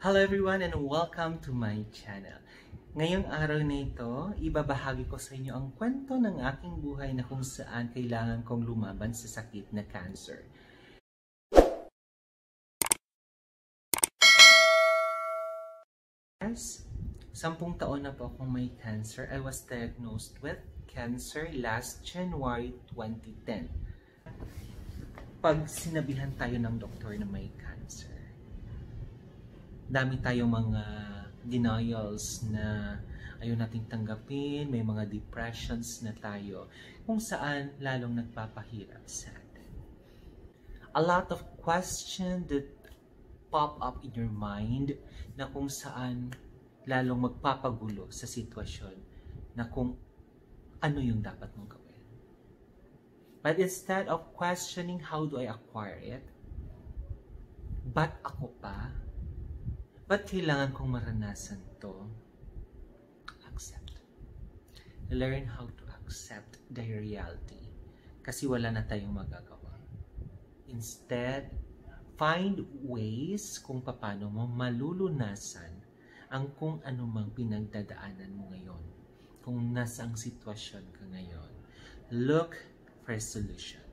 Hello everyone and welcome to my channel. Ngayong araw na ito, ibabahagi ko sa inyo ang kwento ng aking buhay na kung saan kailangan kong lumaban sa sakit na cancer. Yes, 10 taon na po akong may cancer. I was diagnosed with cancer last January 2010. Pag sinabihan tayo ng doktor na may cancer, dami tayong mga denials na ayaw nating tanggapin, may mga depressions na tayo, kung saan lalong nagpapahirap sa atin. A lot of questions that pop up in your mind na kung saan lalong magpapagulo sa sitwasyon na kung ano yung dapat mong gawin. But instead of questioning how do I acquire it, ba't ako pa? Ba't kailangan kong maranasan to? Accept. Learn how to accept the reality. Kasi wala na tayong magagawa. Instead, find ways kung paano mo malulunasan ang kung anumang pinagdadaanan mo ngayon. Kung nasa ang sitwasyon ka ngayon. Look for a solution.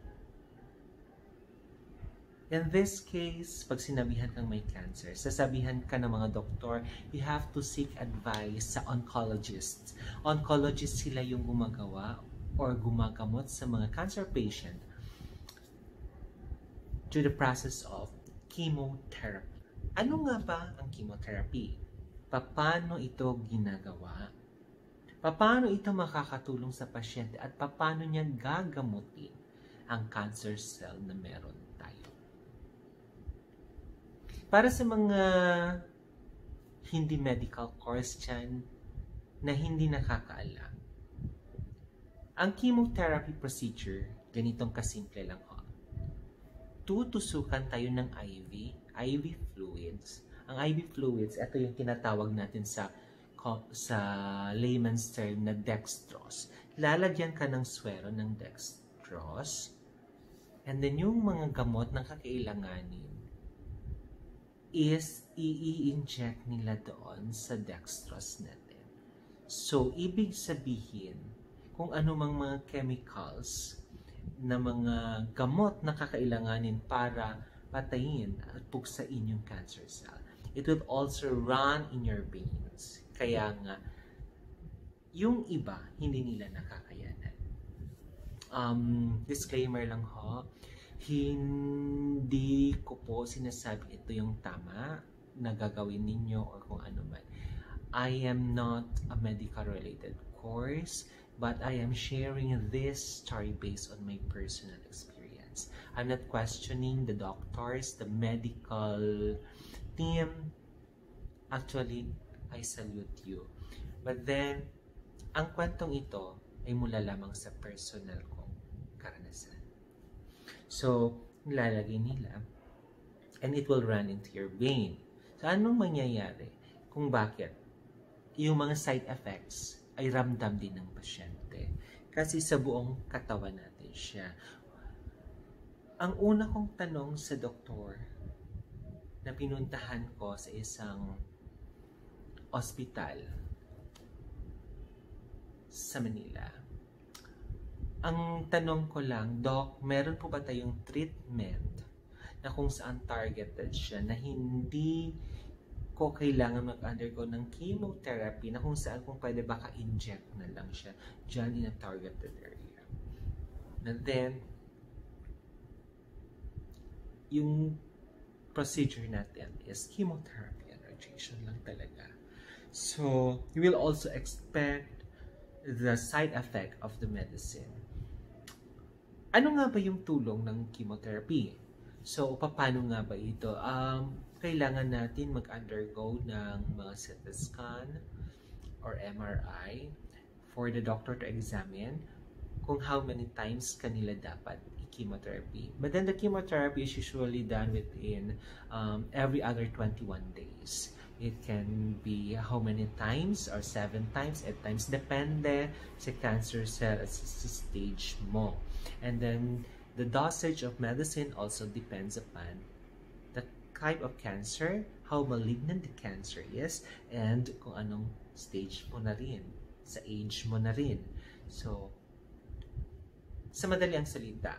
In this case, pag sinabihan kang may cancer, sasabihan ka ng mga doktor, you have to seek advice sa oncologists. Oncologists sila yung gumagawa or gumagamot sa mga cancer patient through the process of chemotherapy. Ano nga ba ang chemotherapy? Paano ito ginagawa? Paano ito makakatulong sa pasyente at paano niya gagamutin ang cancer cell na meron tayo? Para sa mga hindi medical course dyan na hindi nakakaalam, ang chemotherapy procedure, ganitong kasimple lang ho. Tutusukan tayo ng IV fluids. Ang IV fluids, ito yung tinatawag natin sa layman's term na dextrose. Lalagyan ka ng swero ng dextrose, and then yung mga gamot na kakailanganin is i-inject nila doon sa dextrose natin. So, ibig sabihin, kung anumang mga chemicals na mga gamot na kakailanganin para patayin at pugsain yung cancer cell, it will also run in your veins. Kaya nga, yung iba, hindi nila nakakayanan. Disclaimer lang ho, hindi ko po sinasabi ito yung tama na gagawin ninyo or kung ano man. I am not a medical related course, but I am sharing this story based on my personal experience. I'm not questioning the doctors, the medical team. Actually, I salute you. But then, ang kwentong ito ay mula lamang sa personal kong karanasan. So, nilalagay nila and it will run into your vein. So, anong mangyayari kung bakit yung mga side effects ay ramdam din ng pasyente? Kasi sa buong katawan natin siya. Ang una kong tanong sa doktor na pinuntahan ko sa isang ospital sa Manila, ang tanong ko lang, Doc, meron po ba tayong treatment na kung saan targeted siya na hindi ko kailangan mag-undergo ng chemotherapy na kung saan kung pwede baka inject na lang siya dyan in a targeted area. And then, yung procedure natin is chemotherapy and radiation lang talaga. So, you will also expect the side effect of the medicine. Ano nga ba yung tulong ng chemotherapy? So, paano nga ba ito? Kailangan natin mag-undergo ng mga CT scan or MRI for the doctor to examine kung how many times kanila dapat i-chemotherapy. But then the chemotherapy is usually done within every other 21 days. It can be how many times or 7 times, 8 times. Depende sa cancer cell at sa stage mo. And then, the dosage of medicine also depends upon the type of cancer, how malignant the cancer is, and kung anong stage mo na rin, sa age mo na rin. So, sa madali ang salita,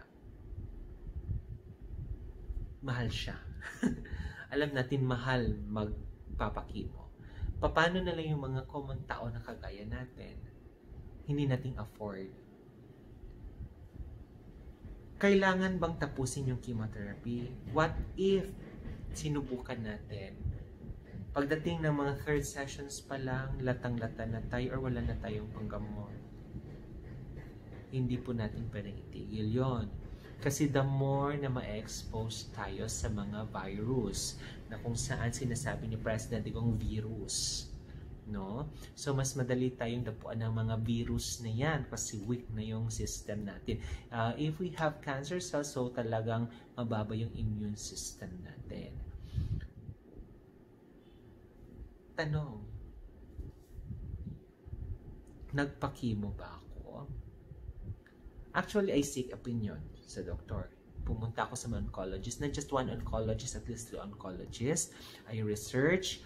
mahal siya. Alam natin mahal magpapakimo. Paano na lang yung mga common tao na kagaya natin? Hindi natin afford. Kailangan bang tapusin yung chemotherapy? What if sinubukan natin? Pagdating ng mga third sessions pa lang, latang-lata na tayo or wala na tayong panggamot. Hindi po natin pwedeng itigil yon. Kasi the more na ma-expose tayo sa mga virus, na kung saan sinasabi ni President kung virus, no? So, mas madali tayong dapuan ng mga virus na yan kasi weak na yung system natin. If we have cancer cells, so talagang mababa yung immune system natin. Tanong, nagpakimo ba ako? Actually, I seek opinion sa doktor. Pumunta ako sa mga oncologist, not just one oncologist, at least 2 oncologists. I research.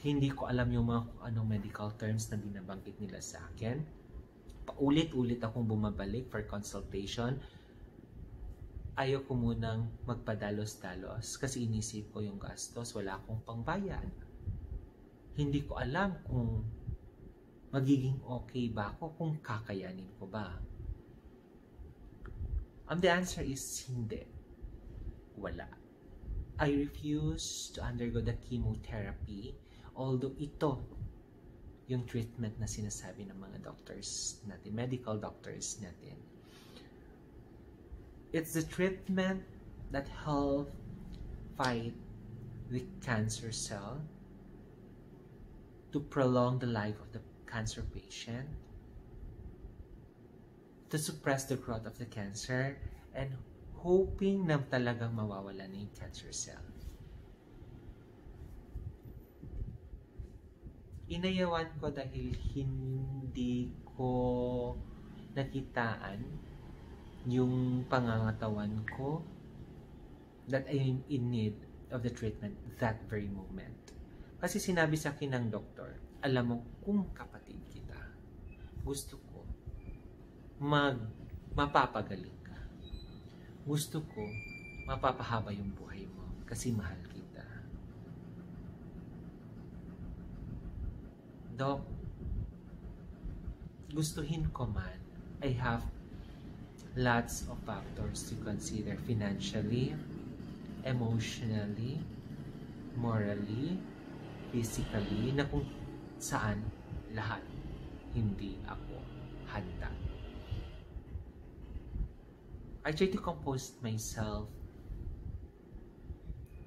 Hindi ko alam yung mga anong medical terms na binabanggit nila sa akin. Paulit-ulit akong bumabalik for consultation. Ayaw ko munang magpadalos-dalos kasi inisip ko yung gastos, wala akong pangbayad. Hindi ko alam kung magiging okay ba ako, kung kakayanin ko ba. The answer is hindi. Wala. I refuse to undergo the chemotherapy, although ito yung treatment na sinasabi ng mga doctors natin, medical doctors natin. It's the treatment that help fight the cancer cell to prolong the life of the cancer patient, to suppress the growth of the cancer, and hoping na talagang mawawala na yung cancer cell. Inayawan ko dahil hindi ko nakitaan yung pangangatawan ko that I am in need of the treatment that very moment. Kasi sinabi sa akin ng doktor, alam mo, kung kapatid kita, gusto ko mapapagaling ka. Gusto ko mapapahaba yung buhay mo kasi mahal kita. Dok, gustuhin ko man, I have lots of factors to consider financially, emotionally, morally, physically, na kung saan lahat hindi ako handa. I try to compose myself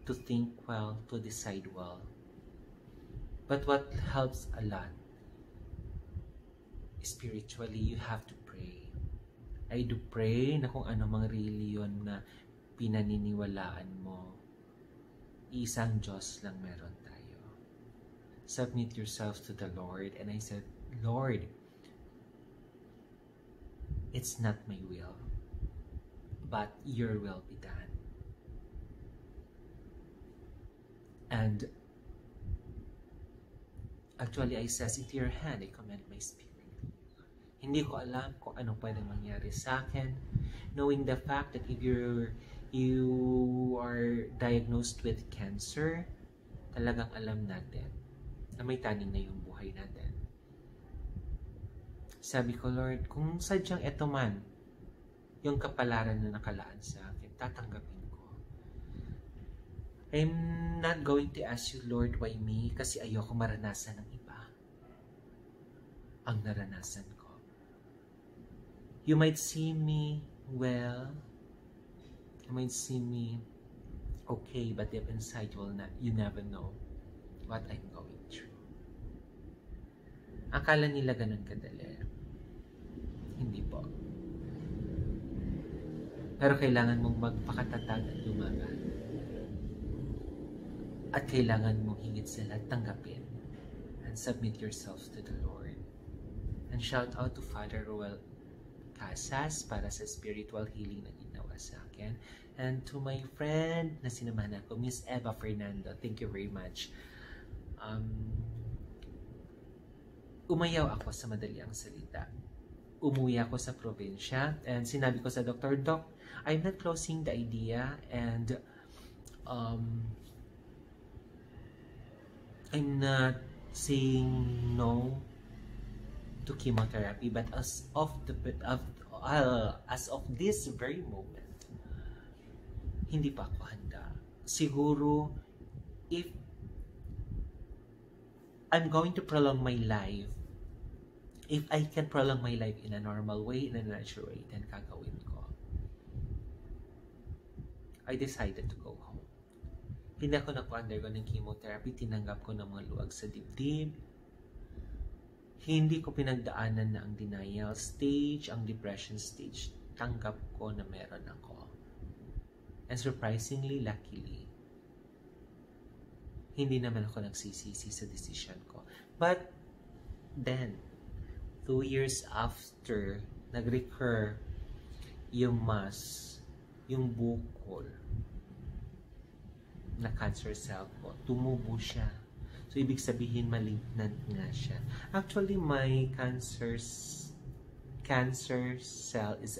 to think well, to decide well. But what helps a lot, spiritually, you have to pray. I do pray na kung ano mang reliyon na pinaniniwalaan mo, isang Diyos lang meron tayo. Submit yourself to the Lord. And I said, Lord, it's not my will, but your will be done. And actually, I says, into your hand, I commend my spirit. Hindi ko alam kung anong pwedeng mangyari sa akin, knowing the fact that if you are diagnosed with cancer, talagang alam natin na may taning na yung buhay natin. Sabi ko, Lord, kung sadyang eto man, yung kapalaran na nakalaan sa akin, tatanggapin ko. I'm not going to ask you, Lord, why me? Kasi ayoko maranasan ng iba ang naranasan ko. You might see me well, you might see me okay, but deep inside you never know what I'm going through. Akala nila ganun kadali. Hindi po. Pero kailangan mong magpakatatag at lumaban. At kailangan mong higit sa lahat tanggapin and submit yourself to the Lord. And shout out to Father Ruel Casas para sa spiritual healing na ginawa sa akin. And to my friend na sinamahan ako, Miss Eva Fernando, thank you very much. Umayaw ako sa madali ang salita. Umuwi ako sa probinsya and sinabi ko sa Dr. Doc, I'm not closing the idea and I'm not saying no to chemotherapy, but as of this very moment, hindi pa ako handa. Siguro, if I'm going to prolong my life, if I can prolong my life in a normal way, in a natural way, then gagawin ko. I decided to go home. Hindi ako nag-undergo ng chemotherapy, tinanggap ko ng mga luwag sa dibdib. Hindi ko pinagdaanan na ang denial stage, ang depression stage. Tanggap ko na meron ako. And surprisingly, luckily, hindi naman ako nagsisisi sa decision ko. But then, 2 years after, nag-recur yung mass, yung bukol na cancer cell ko. Tumubo siya. So, ibig sabihin, malignant nga siya. Actually, my cancer cell is,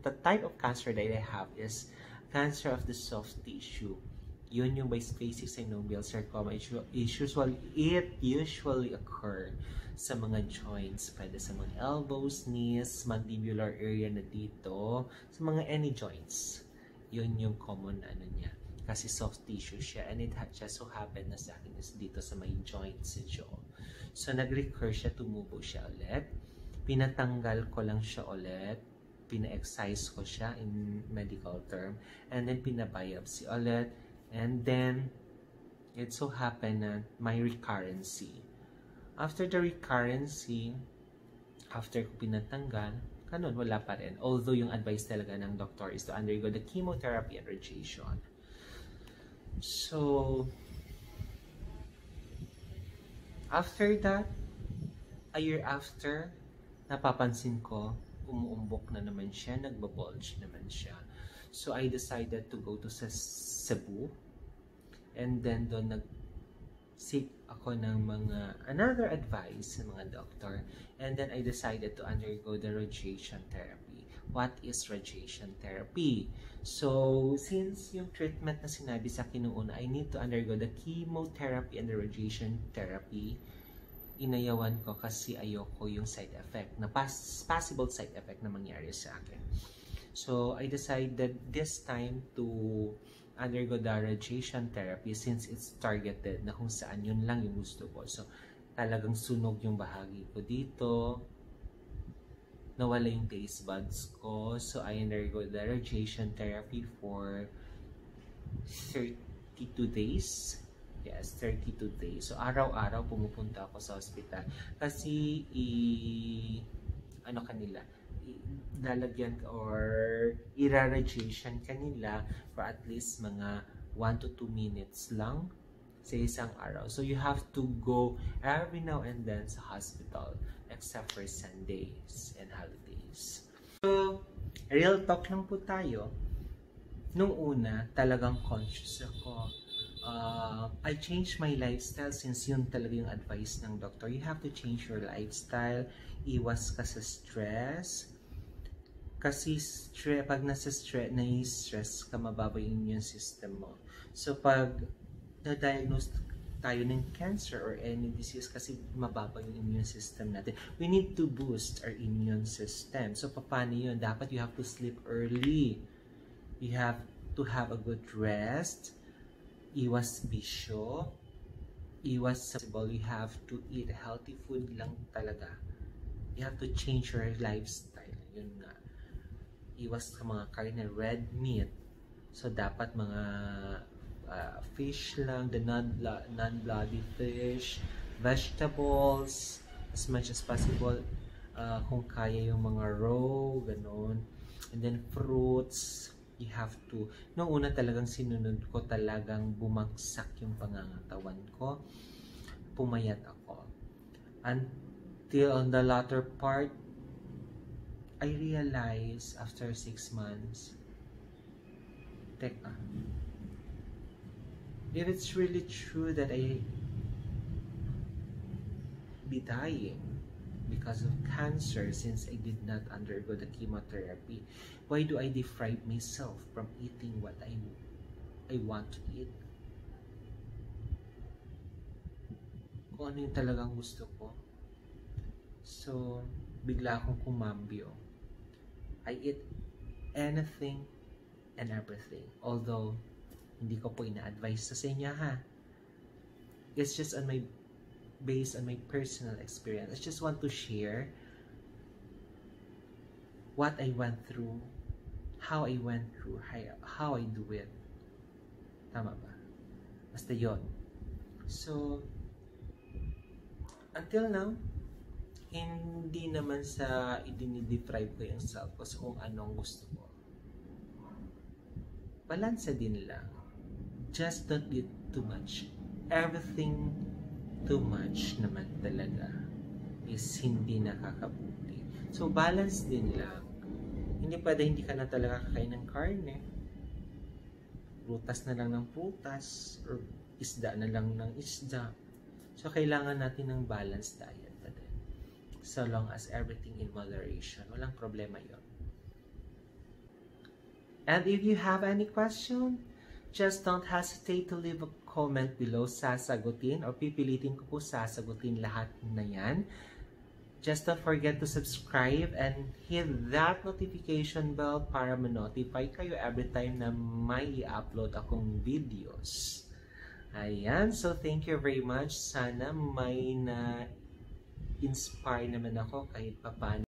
the type of cancer that I have is cancer of the soft tissue. Yun yung biphasic synovial sarcoma. It usually occur sa mga joints. Pwede sa mga elbows, knees, mandibular area na dito. Sa mga any joints. Yun yung common niya. Kasi soft tissue siya. And it just so happen na sa akin is dito sa may joints sa jaw. So, nag-recur siya, tumubo siya ulit. Pinatanggal ko lang siya ulit. Pina-excise ko siya in medical term. And then, pina-biopsy ulit. And then, it so happened na may recurrency. After the recurrency, after ko pinatanggal, kanon, wala pa rin. Although, yung advice talaga ng doctor is to undergo the chemotherapy and radiation. So, after that, a year after, napapansin ko, umuumbok na naman siya, nagbabulge naman siya. So, I decided to go to Cebu. And then, doon nag-seek ako ng another advice ng mga doctor. And then, I decided to undergo the radiation therapy. What is radiation therapy? So, since yung treatment na sinabi sa akin noon, I need to undergo the chemotherapy and the radiation therapy. Inayawan ko kasi ayoko yung side effect, na possible side effect na mangyari sa akin. So, I decided this time to undergo the radiation therapy since it's targeted na kung saan yun lang yung gusto ko. So, talagang sunog yung bahagi ko dito. Nawala yung taste buds ko. So, I undergo the radiation therapy for 32 days. Yes, 32 days. So, araw-araw pumupunta ako sa hospital. Kasi, lalagyan or ira-radiation kanila for at least mga 1 to 2 minutes lang sa isang araw. So, you have to go every now and then sa hospital except for Sundays and holidays. So, real talk lang po tayo. Nung una, talagang conscious ako. I changed my lifestyle since yun talaga yung advice ng doctor. You have to change your lifestyle. Iwas ka sa stress. Kasi pag nai-stress ka, mababa yung immune system mo. So, pag na-diagnose tayo ng cancer or any disease, kasi mababa yung immune system natin, we need to boost our immune system. So, paano yun? Dapat you have to sleep early. You have to have a good rest. Iwas bisyo. Iwas possible. You have to eat healthy food lang talaga. You have to change your lifestyle. Yun nga. Iwas sa mga karne, red meat. So, dapat mga fish lang, the non-bloody fish, vegetables, as much as possible. Kung kaya yung mga raw, ganun. And then, fruits, you have to. Noong una talagang sinunod ko, talagang bumagsak yung pangangatawan ko. Pumayat ako. Until on the latter part, I realized after 6 months, Teka. If it's really true that I be dying because of cancer since I did not undergo the chemotherapy, why do I deprive myself from eating what I want to eat? Kung ano yung talagang gusto ko. So, bigla akong kumambyo. I eat anything and everything. Although, hindi ko po ina-advise sa inyo ha. It's just based on my personal experience. I just want to share what I went through, how I went through, how I do it. Tama ba? Basta yun. So, until now, hindi naman sa idinideprive ko yung self ko sa kung anong gusto ko. Balansa din lang. Just don't eat too much. Everything too much naman talaga is hindi nakakabuti. So, balance din lang. Hindi pwede hindi ka na talaga kakain ng karne. Prutas na lang ng prutas. Or isda na lang ng isda. So, kailangan natin ng balanced diet pa din. So long as everything in moderation. Walang problema yon. And if you have any question, just don't hesitate to leave a comment below. Sasagutin or pipilitin ko po sasagutin lahat na yan. Just don't forget to subscribe and hit that notification bell para ma-notify kayo every time na may i-upload akong videos. Ayan, so thank you very much. Sana may na-inspire naman ako kahit papaano.